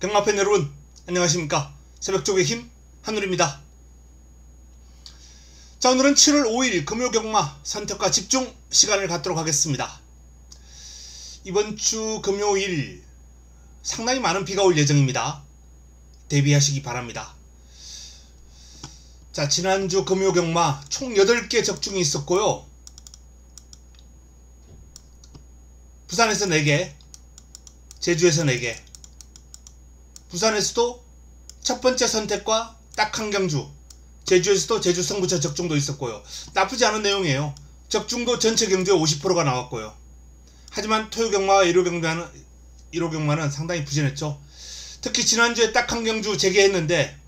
경마팬 여러분 안녕하십니까. 새벽쪽의 힘 한울입니다. 자, 오늘은 7월 5일 금요경마 선택과 집중 시간을 갖도록 하겠습니다. 이번주 금요일 상당히 많은 비가 올 예정입니다. 대비하시기 바랍니다. 자, 지난주 금요경마 총 8개 적중이 있었고요. 부산에서 4개, 제주에서 4개, 부산에서도 첫 번째 선택과 딱 한 경주, 제주에서도 제주 승부처 적중도 있었고요. 나쁘지 않은 내용이에요. 적중도 전체 경주의 50%가 나왔고요. 하지만 토요경마와 일요경마는 상당히 부진했죠. 특히 지난주에 딱 한 경주 재개했는데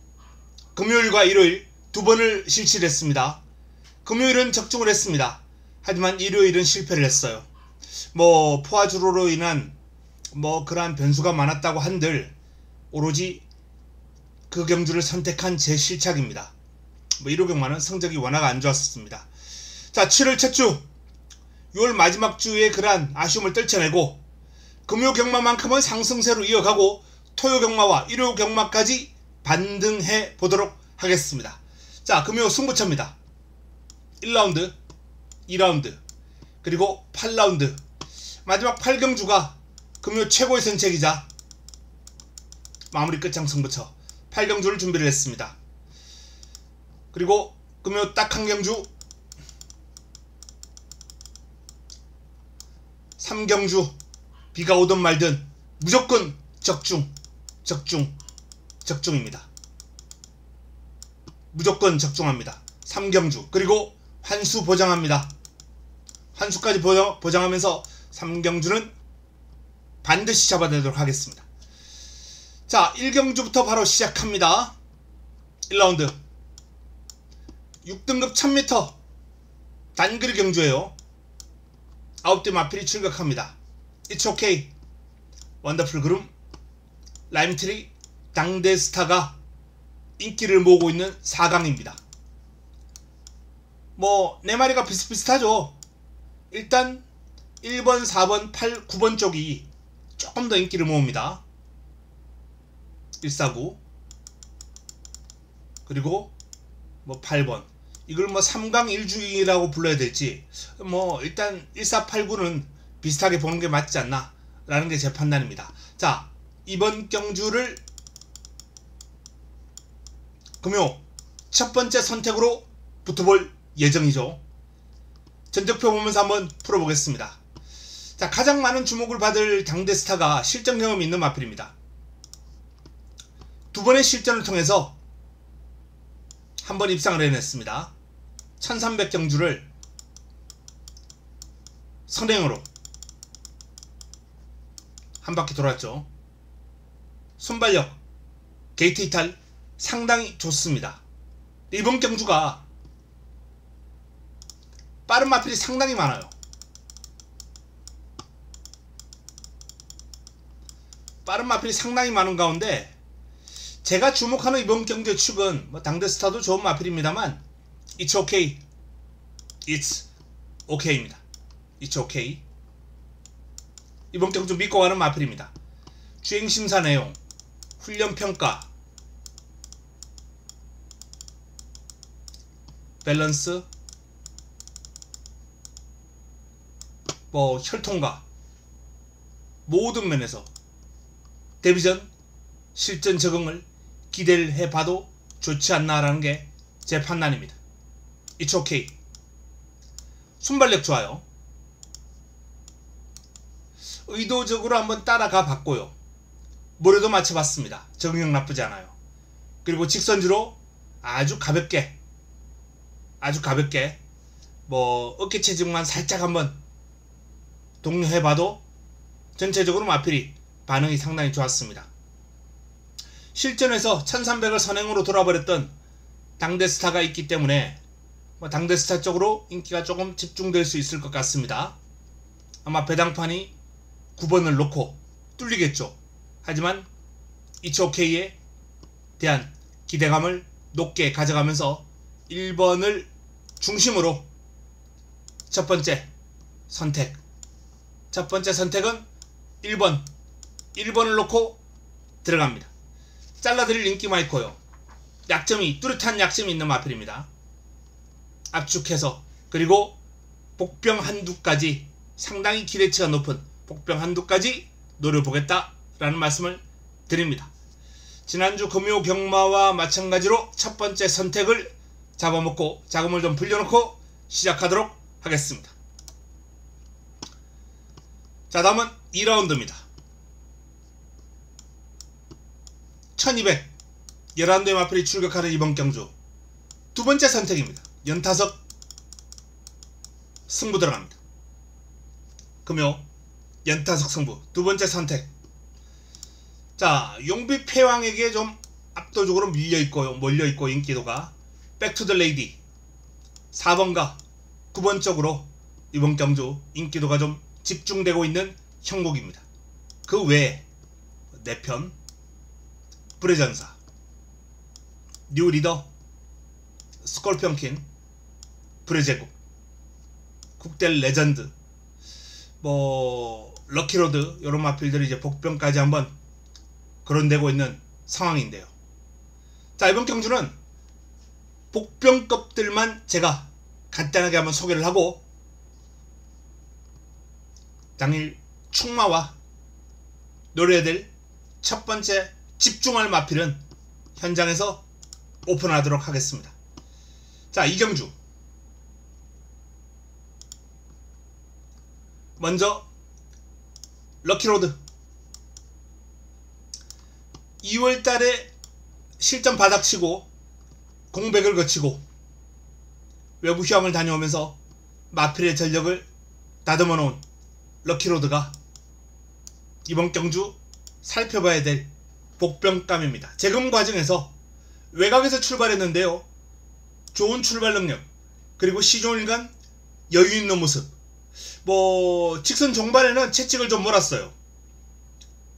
금요일과 일요일 두 번을 실시를 했습니다. 금요일은 적중을 했습니다. 하지만 일요일은 실패를 했어요. 포화주로로 인한 그러한 변수가 많았다고 한들 오로지 그 경주를 선택한 제 실착입니다. 일요경마는 성적이 워낙 안 좋았습니다. 자, 7월 첫 주 6월 마지막 주에 그러한 아쉬움을 떨쳐내고 금요경마만큼은 상승세로 이어가고 토요경마와 일요경마까지 반등해 보도록 하겠습니다. 자, 금요 승부처입니다. 1라운드, 2라운드, 그리고 8라운드 마지막 8경주가 금요 최고의 선책이자 마무리 끝장 승부처 8경주를 준비를 했습니다. 그리고 금요 딱 한 경주 3경주 비가 오든 말든 무조건 적중입니다. 무조건 적중합니다. 3경주 그리고 환수 보장합니다. 환수까지 보장하면서 3경주는 반드시 잡아내도록 하겠습니다. 자, 1경주부터 바로 시작합니다. 1라운드 6등급 1000m 단거리 경주예요. 9대 마필이 출격합니다. It's okay, 원더풀 그룹, 라임트리, 당대스타가 인기를 모으고 있는 4강입니다. 4마리가 비슷비슷하죠. 일단 1번, 4번, 8, 9번 쪽이 조금 더 인기를 모읍니다. 149 그리고 8번 이걸 3강 1중이라고 불러야 될지 일단 1489는 비슷하게 보는 게 맞지 않나 라는 게 제 판단입니다. 자, 이번 경주를 금요 첫 번째 선택으로 붙어볼 예정이죠. 전적표 보면서 한번 풀어보겠습니다. 자, 가장 많은 주목을 받을 당대스타가 실전 경험이 있는 마필입니다. 두 번의 실전을 통해서 한 번 입상을 해냈습니다. 1300 경주를 선행으로 한 바퀴 돌았죠. 순발력, 게이트 이탈 상당히 좋습니다. 이번 경주가 빠른 마필이 상당히 많아요. 빠른 마필이 상당히 많은 가운데 제가 주목하는 이번 경주의 축은 당대스타도 좋은 마필입니다만 It's okay, It's okay입니다. It's okay. 이번 경주 믿고 가는 마필입니다. 주행심사 내용, 훈련평가, 밸런스, 혈통과 모든 면에서 데뷔전 실전 적응을 기대를 해봐도 좋지 않나라는 게 제 판단입니다. It's okay. 순발력 좋아요. 의도적으로 한번 따라가 봤고요. 모래도 맞춰봤습니다. 적응력 나쁘지 않아요. 그리고 직선주로 아주 가볍게 어깨 체중만 살짝 한번 독려해봐도 전체적으로 마필이 반응이 상당히 좋았습니다. 실전에서 1300을 선행으로 돌아버렸던 당대스타가 있기 때문에 당대스타 쪽으로 인기가 조금 집중될 수 있을 것 같습니다. 아마 배당판이 9번을 놓고 뚫리겠죠. 하지만 It's okay에 대한 기대감을 높게 가져가면서 1번을 중심으로 첫 번째 선택은 1번을 놓고 들어갑니다. 잘라드릴 인기 마이커요. 약점이 뚜렷한 약점이 있는 마필입니다. 압축해서 그리고 복병 한두까지 상당히 기대치가 높은 복병 한두까지 노려보겠다 라는 말씀을 드립니다. 지난주 금요 경마와 마찬가지로 첫 번째 선택을 잡아먹고 자금을 좀 불려놓고 시작하도록 하겠습니다. 자, 다음은 2라운드입니다. 1200 11대의 마필이 출격하는 이번 경주 두 번째 선택입니다. 연타석 승부 들어갑니다. 금요 연타석 승부 두 번째 선택. 자, 용비 패왕에게 좀 압도적으로 몰려있고 인기도가 백투더레이디 4번과 9번 쪽으로 이번 경주 인기도가 좀 집중되고 있는 형국입니다. 그 외에 내편 불의전사, 뉴리더, 스콜피언킨, 불의제국, 국대 레전드, 럭키로드 이런 마필들이 이제 복병까지 한번 거론되고 있는 상황인데요. 자, 이번 경주는 복병급들만 제가 간단하게 한번 소개를 하고 당일 충마와 노려야 될 첫 번째 집중할 마필은 현장에서 오픈하도록 하겠습니다. 자, 이 경주 먼저 럭키로드 2월달에 실전 바닥치고 공백을 거치고 외부 휴양을 다녀오면서 마필의 전력을 다듬어 놓은 럭키로드가 이번 경주 살펴봐야 될 복병감입니다. 재검 과정에서 외곽에서 출발했는데요. 좋은 출발 능력 그리고 시종일관 여유있는 모습, 직선 종반에는 채찍을 좀 몰았어요.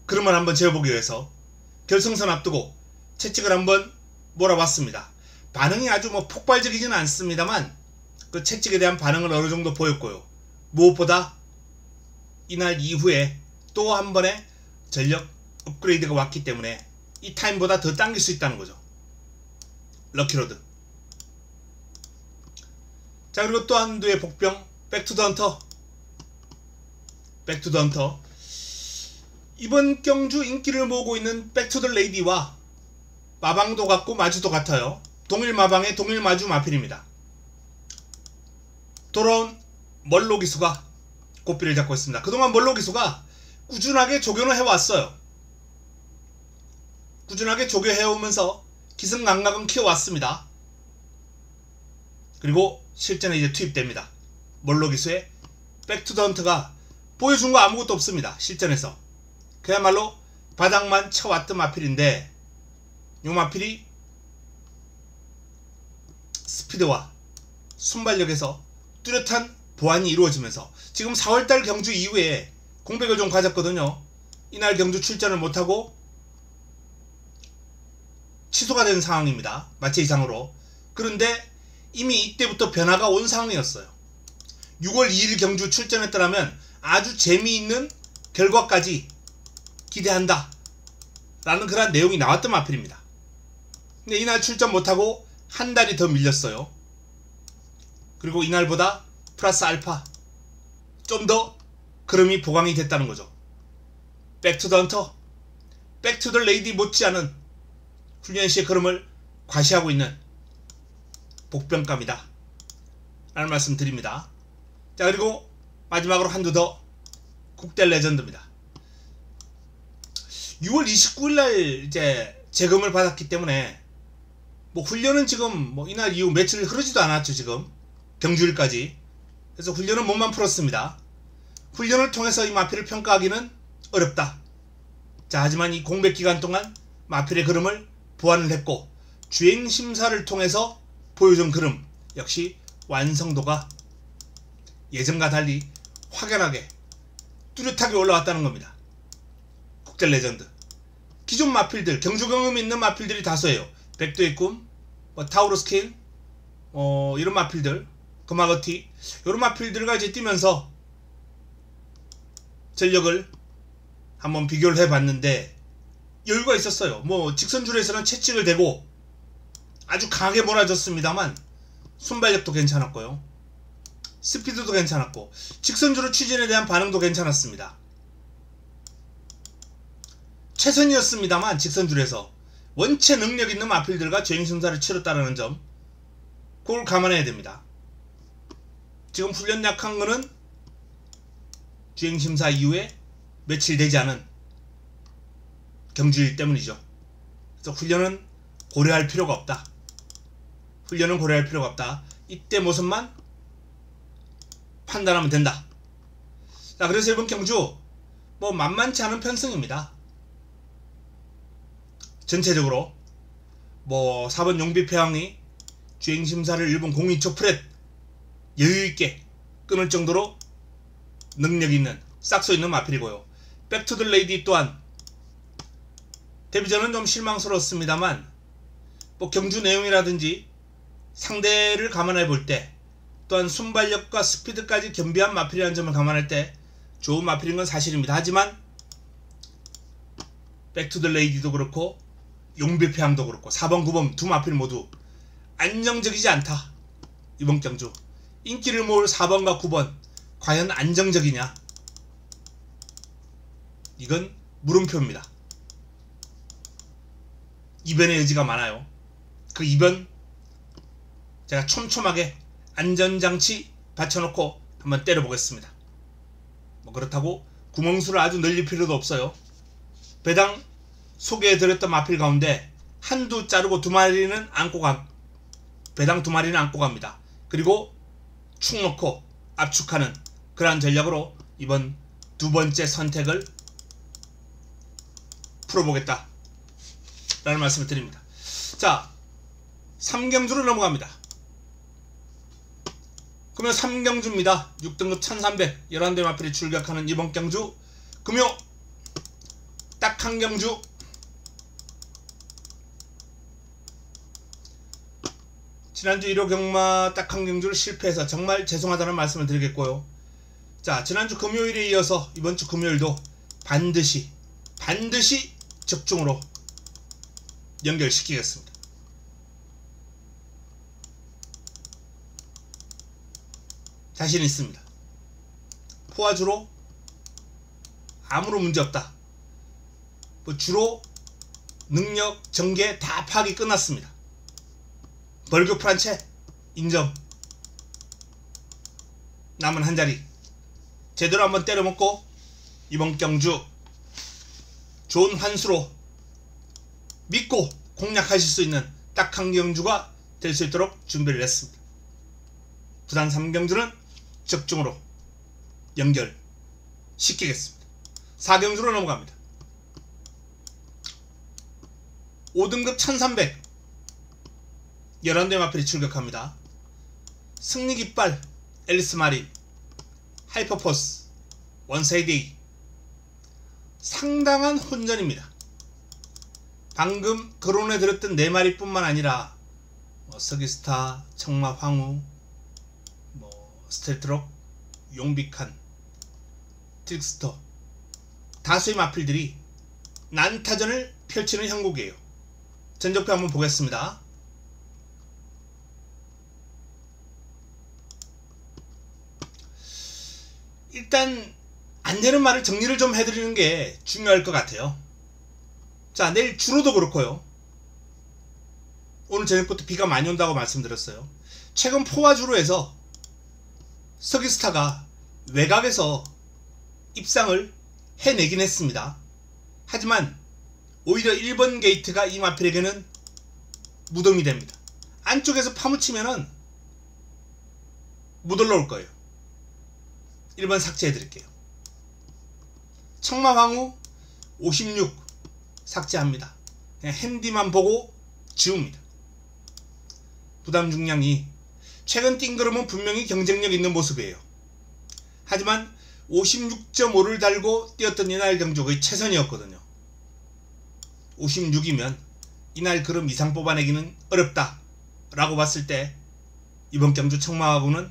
그름을 한번 재어보기 위해서 결승선 앞두고 채찍을 한번 몰아봤습니다. 반응이 아주 폭발적이지는 않습니다만 그 채찍에 대한 반응을 어느 정도 보였고요. 무엇보다 이날 이후에 또 한 번의 전력 업그레이드가 왔기 때문에 이 타임보다 더 당길 수 있다는 거죠. 럭키로드. 자, 그리고 또 한두의 복병 백투더 헌터. 이번 경주 인기를 모으고 있는 백투더 레이디와 마방도 같고 마주도 같아요. 동일 마방의 동일 마주 마필입니다. 돌아온 멀로 기수가 고삐를 잡고 있습니다. 그동안 멀로 기수가 꾸준하게 조교는 해왔어요. 꾸준하게 조교해오면서 기승강락은 키워왔습니다. 그리고 실전에 이제 투입됩니다. 멀로 기수의 백투더 헌터가 보여준 거 아무것도 없습니다. 실전에서 그야말로 바닥만 쳐왔던 마필인데 이 마필이 스피드와 순발력에서 뚜렷한 보완이 이루어지면서 지금 4월달 경주 이후에 공백을 좀 가졌거든요. 이날 경주 출전을 못하고 취소가 된 상황입니다. 마체 이상으로. 그런데 이미 이때부터 변화가 온 상황이었어요. 6월 2일 경주 출전했더라면 아주 재미있는 결과까지 기대한다 라는 그런 내용이 나왔던 마필입니다. 근데 이날 출전 못하고 한 달이 더 밀렸어요. 그리고 이날보다 플러스 알파 좀 더 그름이 보강이 됐다는 거죠. 백투더 헌터, 백투더 레이디 못지않은 훈련 시의 그름을 과시하고 있는 복병감이다 라는 말씀 드립니다. 자, 그리고 마지막으로 한두 더 국대 레전드입니다. 6월 29일날 이제 재검을 받았기 때문에 훈련은 지금 이날 이후 며칠 흐르지도 않았죠. 지금 경주일까지. 그래서 훈련은 몸만 풀었습니다. 훈련을 통해서 이 마필을 평가하기는 어렵다. 자, 하지만 이 공백 기간 동안 마필의 그름을 보완을 했고 주행심사를 통해서 보여준 그름 역시 완성도가 예전과 달리 확연하게 뚜렷하게 올라왔다는 겁니다. 국대 레전드. 기존 마필들, 경주 경험이 있는 마필들이 다수예요. 백도의 꿈, 타우러스 킹, 이런 마필들, 금화거티, 이런 마필들과 이제 뛰면서 전력을 한번 비교를 해봤는데 여유가 있었어요. 뭐 직선줄에서는 채찍을 대고 아주 강하게 몰아줬습니다만 순발력도 괜찮았고요. 스피드도 괜찮았고 직선주로 추진에 대한 반응도 괜찮았습니다. 최선이었습니다만 직선줄에서 원체 능력 있는 마필들과 주행심사를 치렀다는 점 그걸 감안해야 됩니다. 지금 훈련 약한 거는 주행심사 이후에 며칠 되지 않은 경주일 때문이죠. 그래서 훈련은 고려할 필요가 없다. 훈련은 고려할 필요가 없다. 이때 모습만 판단하면 된다. 자, 그래서 이번 경주 뭐 만만치 않은 편승입니다. 전체적으로 뭐 4번 용비패왕이 주행심사를 일본 02초 프렛 여유있게 끊을 정도로 능력 있는 싹소 있는 마필이고요. 백투더 레이디 또한 데뷔전은 좀 실망스러웠습니다만 뭐 경주 내용이라든지 상대를 감안해 볼 때 또한 순발력과 스피드까지 겸비한 마필이라는 점을 감안할 때 좋은 마필인 건 사실입니다. 하지만 백투더 레이디도 그렇고 용비패왕도 그렇고 4번 9번 두 마필 모두 안정적이지 않다. 이번 경주 인기를 모을 4번과 9번 과연 안정적이냐? 이건 물음표입니다. 이변의 여지가 많아요. 그 이변 제가 촘촘하게 안전장치 받쳐놓고 한번 때려보겠습니다. 뭐 그렇다고 구멍수를 아주 늘릴 필요도 없어요. 배당 소개해드렸던 마필 가운데 한두 자르고 두 마리는 안고 배당 두 마리는 안고 갑니다. 그리고 축 놓고 압축하는 그러한 전략으로 이번 두 번째 선택을 풀어보겠다 라는 말씀을 드립니다. 자, 3경주로 넘어갑니다. 금요 3경주입니다. 6등급 1300 11대 마필이 출격하는 이번 경주 금요 딱 한 경주 지난주 1호 경마 딱 한 경주를 실패해서 정말 죄송하다는 말씀을 드리겠고요. 자, 지난주 금요일에 이어서 이번주 금요일도 반드시 적중으로 연결시키겠습니다. 자신 있습니다. 포화주로 아무런 문제 없다. 뭐 주로 능력 전개 다 파악이 끝났습니다. 벌교 프란체 인정. 남은 한 자리 제대로 한번 때려먹고 이번 경주 좋은 환수로 믿고 공략하실 수 있는 딱 한 경주가 될 수 있도록 준비를 했습니다. 부산 3경주는 적중으로 연결시키겠습니다. 4경주로 넘어갑니다. 5등급 1300 11대 마필이 출격합니다. 승리깃발 앨리스 마린 하이퍼포스 원사이데이 상당한 혼전입니다. 방금 거론해 드렸던 4마리 뿐만 아니라 서기스타, 청마, 황후, 스텔트록, 용비칸, 트릭스터 다수의 마필들이 난타전을 펼치는 형국이에요. 전적표 한번 보겠습니다. 일단 안되는 말을 정리를 좀 해드리는 게 중요할 것 같아요. 자, 내일 주로도 그렇고요. 오늘 저녁부터 비가 많이 온다고 말씀드렸어요. 최근 포화주로에서 서기스타가 외곽에서 입상을 해내긴 했습니다. 하지만 오히려 1번 게이트가 이 마필에게는 무덤이 됩니다. 안쪽에서 파묻히면은 못 올라올 거예요. 1번 삭제해 드릴게요. 청마황후 56 삭제합니다. 그냥 핸디만 보고 지웁니다. 부담 중량이 최근 띵그름은 분명히 경쟁력 있는 모습이에요. 하지만 56.5를 달고 뛰었던 이날 경주 거의 최선이었거든요. 56이면 이날 그름 이상 뽑아내기는 어렵다 라고 봤을 때 이번 경주 청마하고는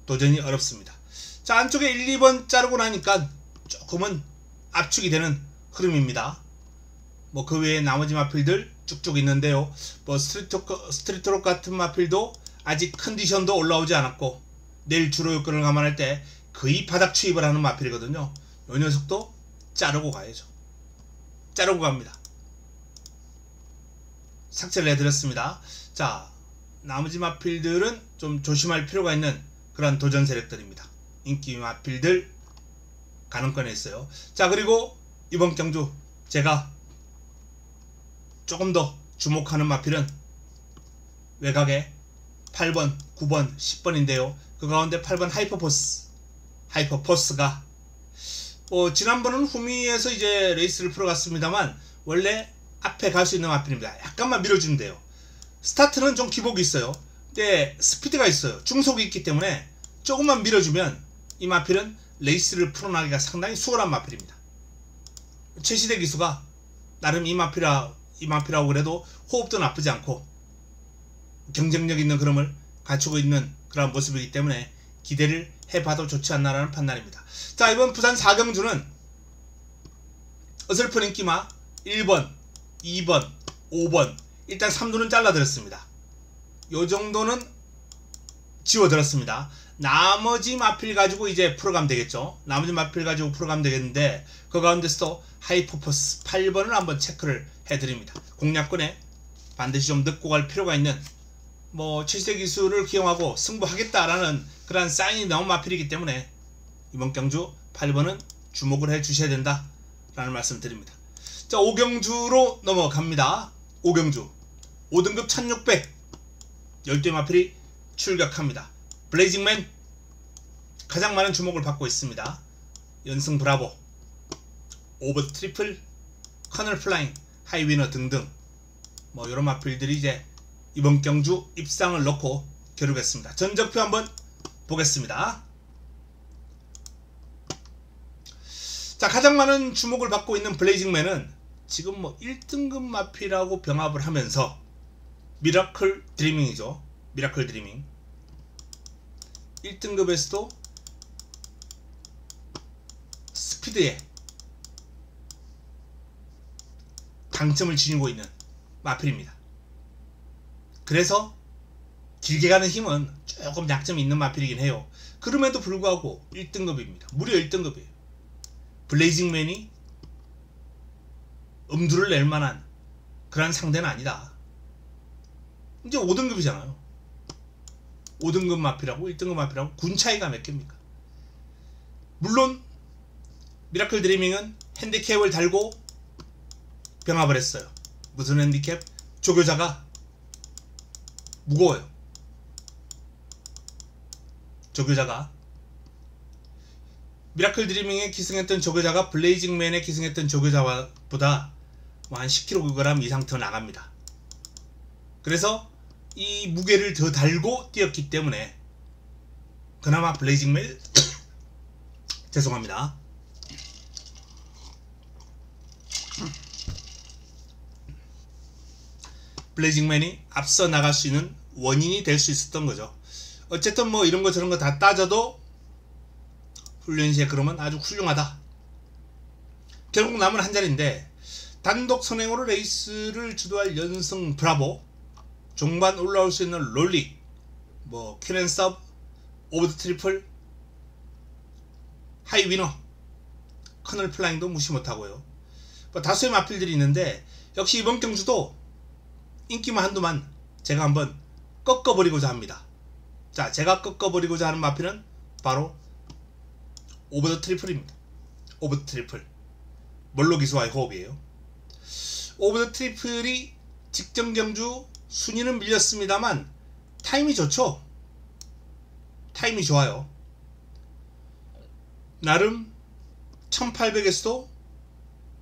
도전이 어렵습니다. 자, 안쪽에 1, 2번 자르고 나니까 조금은 압축이 되는 흐름입니다. 뭐 그 외에 나머지 마필들 쭉쭉 있는데요. 뭐 스트리트록 같은 마필도 아직 컨디션도 올라오지 않았고 내일 주로 요건을 감안할 때 거의 바닥 추입을 하는 마필이거든요. 이 녀석도 자르고 가야죠. 자르고 갑니다. 삭제를 해드렸습니다. 자, 나머지 마필들은 좀 조심할 필요가 있는 그런 도전 세력들입니다. 인기 마필들 가능권에 있어요. 자, 그리고 이번 경주 제가 조금 더 주목하는 마필은 외곽에 8번, 9번, 10번인데요. 그 가운데 8번 하이퍼포스가 지난번은 후미에서 이제 레이스를 풀어갔습니다만 원래 앞에 갈 수 있는 마필입니다. 약간만 밀어주면 돼요. 스타트는 좀 기복이 있어요. 근데 스피드가 있어요. 중속이 있기 때문에 조금만 밀어주면 이 마필은 레이스를 풀어나기가 상당히 수월한 마필입니다. 최시대 기수가 나름 이 마필하고 그래도 호흡도 나쁘지 않고 경쟁력 있는 흐름을 갖추고 있는 그런 모습이기 때문에 기대를 해봐도 좋지 않나라는 판단입니다. 자, 이번 부산 4경주는 어설픈 인기마 1번, 2번, 5번 일단 3두는 잘라드렸습니다. 요정도는 지워드렸습니다. 나머지 마필 가지고 이제 풀어가면 되겠죠. 나머지 마필 가지고 풀어가면 되겠는데 그 가운데서도 하이퍼포스 8번을 한번 체크를 해드립니다. 공략권에 반드시 좀 넣고 갈 필요가 있는 최시대 기술을 기용하고 승부하겠다라는 그런 사인이 나온 마필이기 때문에 이번 경주 8번은 주목을 해 주셔야 된다 라는 말씀 드립니다. 자, 5경주로 넘어갑니다. 5경주 5등급 1600 12 마필이 출격합니다. 블레이징맨 가장 많은 주목을 받고 있습니다. 연승 브라보, 오버 트리플, 커널 플라잉, 하이위너 등등 이런 마필들이 이제 이번 경주 입상을 놓고 겨루겠습니다. 전적표 한번 보겠습니다. 자, 가장 많은 주목을 받고 있는 블레이징맨은 지금 1등급 마필하고 병합을 하면서 미라클 드리밍이죠. 미라클 드리밍 1등급에서도 스피드에 강점을 지니고 있는 마필입니다. 그래서 길게 가는 힘은 조금 약점이 있는 마필이긴 해요. 그럼에도 불구하고 1등급입니다. 무려 1등급이에요. 블레이징맨이 엄두를 낼 만한 그런 상대는 아니다. 이제 5등급이잖아요. 5등급 마필하고 1등급 마필하고 군 차이가 몇 개입니까? 물론 미라클 드리밍은 핸디캡을 달고 병합을 했어요. 무슨 핸디캡? 조교자가 무거워요. 조교자가 미라클 드리밍에 기승했던 조교자가 블레이징맨에 기승했던 조교자보다 한 10kg 이상 더 나갑니다. 그래서 이 무게를 더 달고 뛰었기 때문에 그나마 블레이징맨 죄송합니다. 블레이징맨이 앞서 나갈 수 있는 원인이 될 수 있었던 거죠. 어쨌든 이런 거 저런 거 다 따져도 훈련 시에 그러면 아주 훌륭하다. 결국 남은 한 자리인데 단독 선행으로 레이스를 주도할 연승 브라보, 종반 올라올 수 있는 롤리, 큐렌섭, 오버 더 트리플, 하이 위너, 커널 플라잉도 무시 못하고요. 다수의 마필들이 있는데 역시 이번 경주도 인기만 한두만 제가 한번 꺾어버리고자 합니다. 자, 제가 꺾어버리고자 하는 마필은 바로 오버 더 트리플입니다. 오버 더 트리플 멀로 기수와의 호흡이에요. 오버 더 트리플이 직전 경주 순위는 밀렸습니다만 타임이 좋죠. 타임이 좋아요. 나름 1800에서도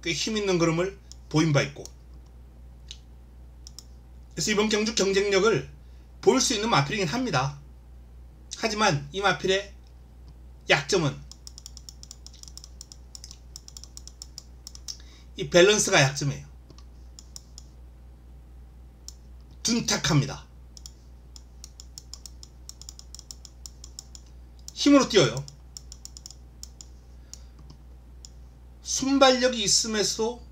꽤 힘있는 걸음을 보인 바 있고, 그래서 이번 경주 경쟁력을 볼 수 있는 마필이긴 합니다. 하지만 이 마필의 약점은 이 밸런스가 약점이에요. 둔탁합니다. 힘으로 뛰어요. 순발력이 있음에도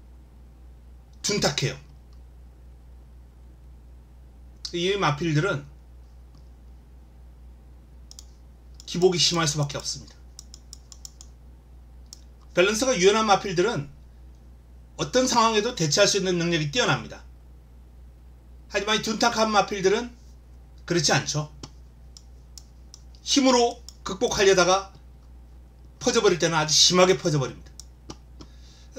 둔탁해요. 이 마필들은 기복이 심할 수밖에 없습니다. 밸런스가 유연한 마필들은 어떤 상황에도 대처할 수 있는 능력이 뛰어납니다. 하지만 이 둔탁한 마필들은 그렇지 않죠. 힘으로 극복하려다가 퍼져버릴 때는 아주 심하게 퍼져버립니다.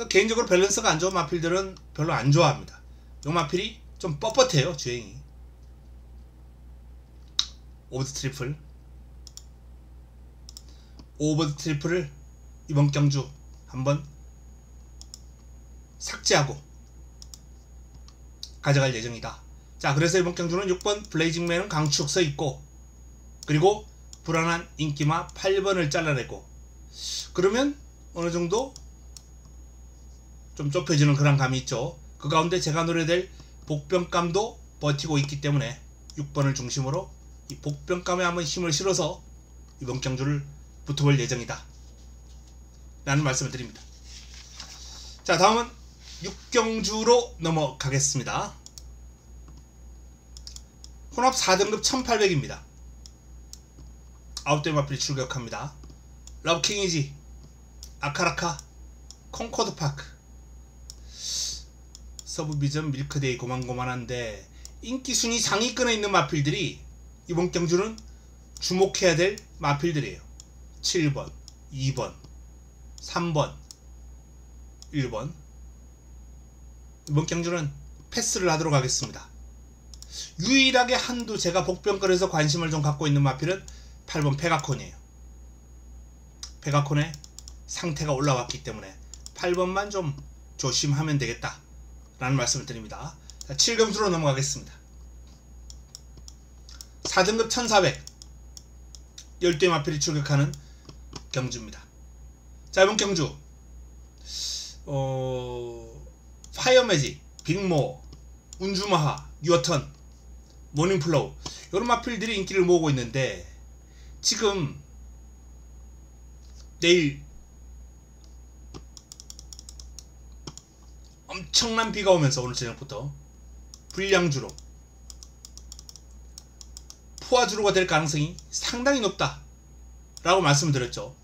개인적으로 밸런스가 안 좋은 마필들은 별로 안 좋아합니다. 이 마필이 좀 뻣뻣해요. 주행이. 오버드 트리플. 오버드 트리플을 이번 경주 한번 삭제하고 가져갈 예정이다. 자, 그래서 이번 경주는 6번 블레이징맨은 강축 서 있고, 그리고 불안한 인기마 8번을 잘라내고, 그러면 어느정도 좀 좁혀지는 그런 감이 있죠. 그 가운데 제가 노려될 복병감도 버티고 있기 때문에 6번을 중심으로 이 복병감에 한번 힘을 실어서 이번 경주를 붙어볼 예정이다 라는 말씀을 드립니다. 자, 다음은 6경주로 넘어가겠습니다. 혼합 4등급 1800입니다. 9대 마필이 출격합니다. 러브킹이지, 아카라카, 콩코드파크, 서브비전, 밀크데이 고만고만한데 인기순위 상위권에 있는 마필들이 이번 경주는 주목해야 될 마필들이에요. 7번, 2번, 3번, 1번. 이번 경주는 패스를 하도록 하겠습니다. 유일하게 한두 제가 복병권에서 관심을 좀 갖고 있는 마필은 8번 페가콘이에요. 페가콘의 상태가 올라왔기 때문에 8번만 좀 조심하면 되겠다 라는 말씀을 드립니다. 자, 7경주로 넘어가겠습니다. 4등급 1400 10대 마필이 출격하는 경주입니다. 자, 이번 경주 파이어매직, 빅모, 운주마하, 유어턴, 모닝플로우 이런 마필들이 인기를 모으고 있는데, 지금 내일 엄청난 비가 오면서 오늘 저녁부터 불량주로, 포화주로가 될 가능성이 상당히 높다 라고 말씀을 드렸죠.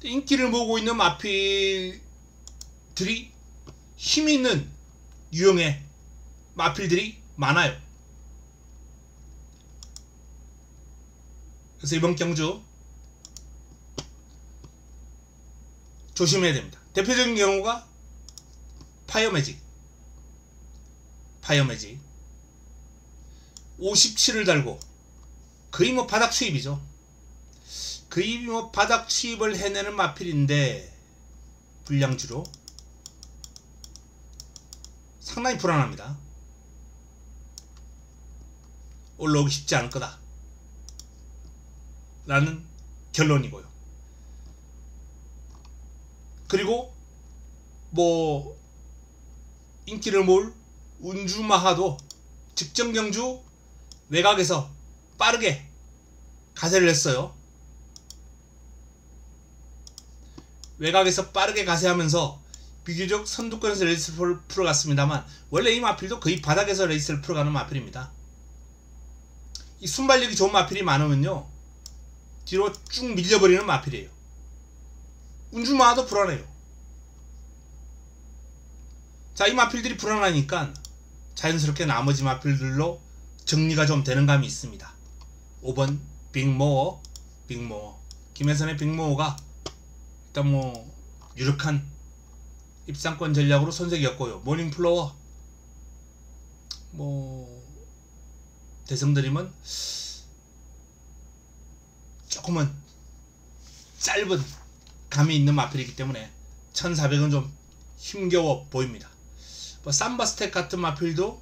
인기를 모으고 있는 마필들이 힘이 있는 유형의 마필들이 많아요. 그래서 이번 경주 조심해야 됩니다. 대표적인 경우가 파이어매직 57을 달고 거의 뭐 바닥 추입이죠. 거의 뭐 바닥 추입을 해내는 마필인데 불량주로 상당히 불안합니다. 올라오기 쉽지 않을 거다 라는 결론이고요. 그리고 뭐 인기를 모을 운주마하도 직전 경주 외곽에서 빠르게 가세를 했어요. 외곽에서 빠르게 가세하면서 비교적 선두권에서 레이스를 풀어갔습니다만, 원래 이 마필도 거의 바닥에서 레이스를 풀어가는 마필입니다. 이 순발력이 좋은 마필이 많으면요 뒤로 쭉 밀려버리는 마필이에요. 운주마하도 불안해요. 자, 이 마필들이 불안하니까 자연스럽게 나머지 마필들로 정리가 좀 되는 감이 있습니다. 5번 빅모어, 김혜선의 빅모어가 일단 뭐 유력한 입상권 전략으로 손색이었고요. 모닝플로워 뭐 대성드림은 조금은 짧은 감이 있는 마필이기 때문에 1400은 좀 힘겨워 보입니다. 뭐 삼바 스택 같은 마필도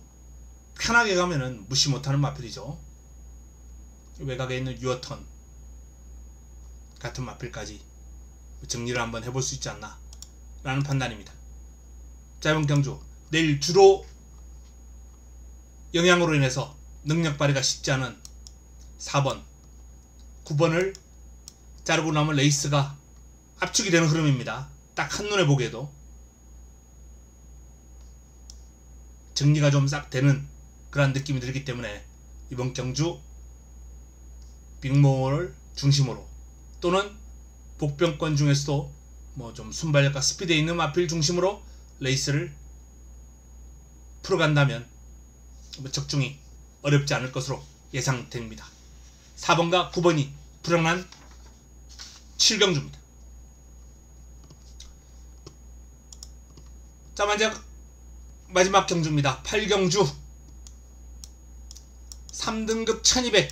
편하게 가면은 무시 못하는 마필이죠. 외곽에 있는 유어턴 같은 마필까지 정리를 한번 해볼 수 있지 않나 라는 판단입니다. 짧은 경주 내일 주로 영향으로 인해서 능력 발휘가 쉽지 않은 4번 9번을 자르고 나면 레이스가 압축이 되는 흐름입니다. 딱 한눈에 보기에도. 정리가 좀 싹 되는 그런 느낌이 들기 때문에 이번 경주 빅몰을 중심으로 또는 복병권 중에서도 뭐 좀 순발력과 스피드에 있는 마필 중심으로 레이스를 풀어간다면 적중이 어렵지 않을 것으로 예상됩니다. 4번과 9번이 불안한 7경주입니다. 자, 마지막 경주입니다. 8경주 3등급 1200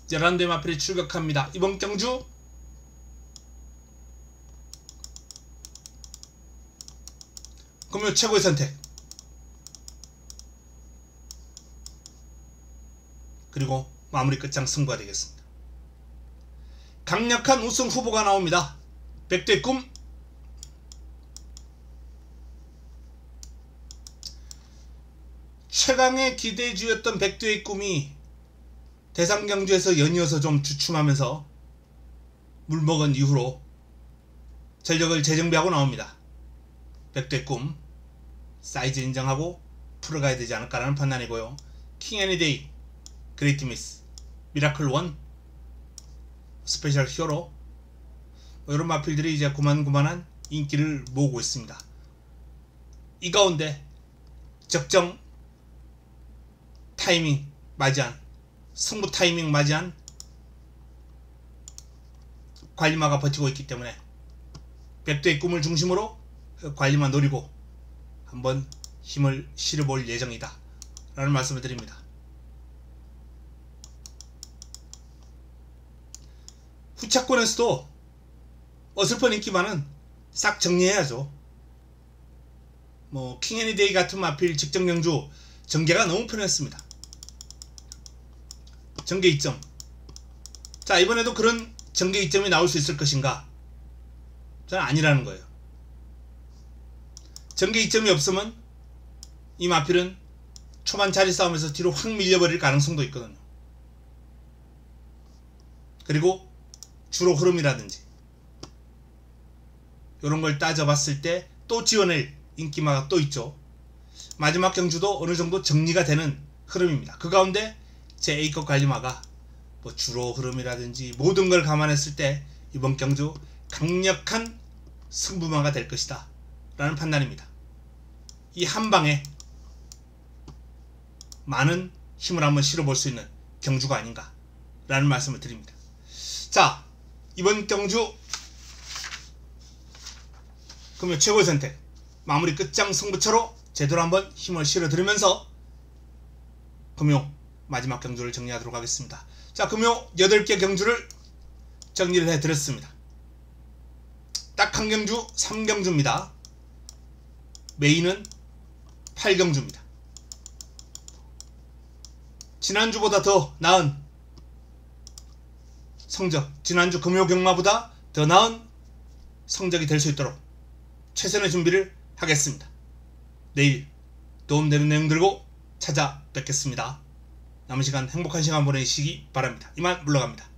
11대의 마필이 출격합니다. 이번 경주 금요 최고의 선택, 그리고 마무리 끝장 승부가 되겠습니다. 강력한 우승 후보가 나옵니다. 백두의 꿈, 최강의 기대주였던 백두의 꿈이 대상경주에서 연이어서 좀 주춤하면서 물먹은 이후로 전력을 재정비하고 나옵니다. 백두의 꿈 사이즈 인정하고 풀어가야 되지 않을까라는 판단이고요. 킹 애니데이, 그레이트 미스, 미라클 원, 스페셜 히어로 이런 마필들이 이제 고만고만한 인기를 모으고 있습니다. 이 가운데 적정 타이밍 맞이한, 승부 타이밍 맞이한 관리마가 버티고 있기 때문에 백두의 꿈을 중심으로 관리마 노리고 한번 힘을 실어볼 예정이다 라는 말씀을 드립니다. 후차권에서도 어설픈 인기만은 싹 정리해야죠. 뭐 킹 애니데이 같은 마필 직전 경주 전개가 너무 편했습니다. 전개 이점. 자, 이번에도 그런 전개 이점이 나올 수 있을 것인가? 저는 아니라는 거예요. 전개 이점이 없으면 이 마필은 초반 자리 싸움에서 뒤로 확 밀려버릴 가능성도 있거든요. 그리고 주로 흐름이라든지 이런 걸 따져봤을 때 또 지어낼 인기마가 또 있죠. 마지막 경주도 어느 정도 정리가 되는 흐름입니다. 그 가운데 제 A급 관리마가 뭐 주로 흐름이라든지 모든 걸 감안했을 때 이번 경주 강력한 승부마가 될 것이다 라는 판단입니다. 이 한방에 많은 힘을 한번 실어볼 수 있는 경주가 아닌가 라는 말씀을 드립니다. 자, 이번 경주 금요 최고의 선택, 마무리 끝장 승부처로 제대로 한번 힘을 실어드리면서 금요 마지막 경주를 정리하도록 하겠습니다. 자, 금요 8개 경주를 정리를 해드렸습니다. 딱 한 경주 3경주입니다. 메인은 8경주입니다. 지난주보다 더 나은 성적, 지난주 금요 경마보다 더 나은 성적이 될 수 있도록 최선의 준비를 하겠습니다. 내일 도움되는 내용 들고 찾아뵙겠습니다. 남은 시간 행복한 시간 보내시기 바랍니다. 이만 물러갑니다.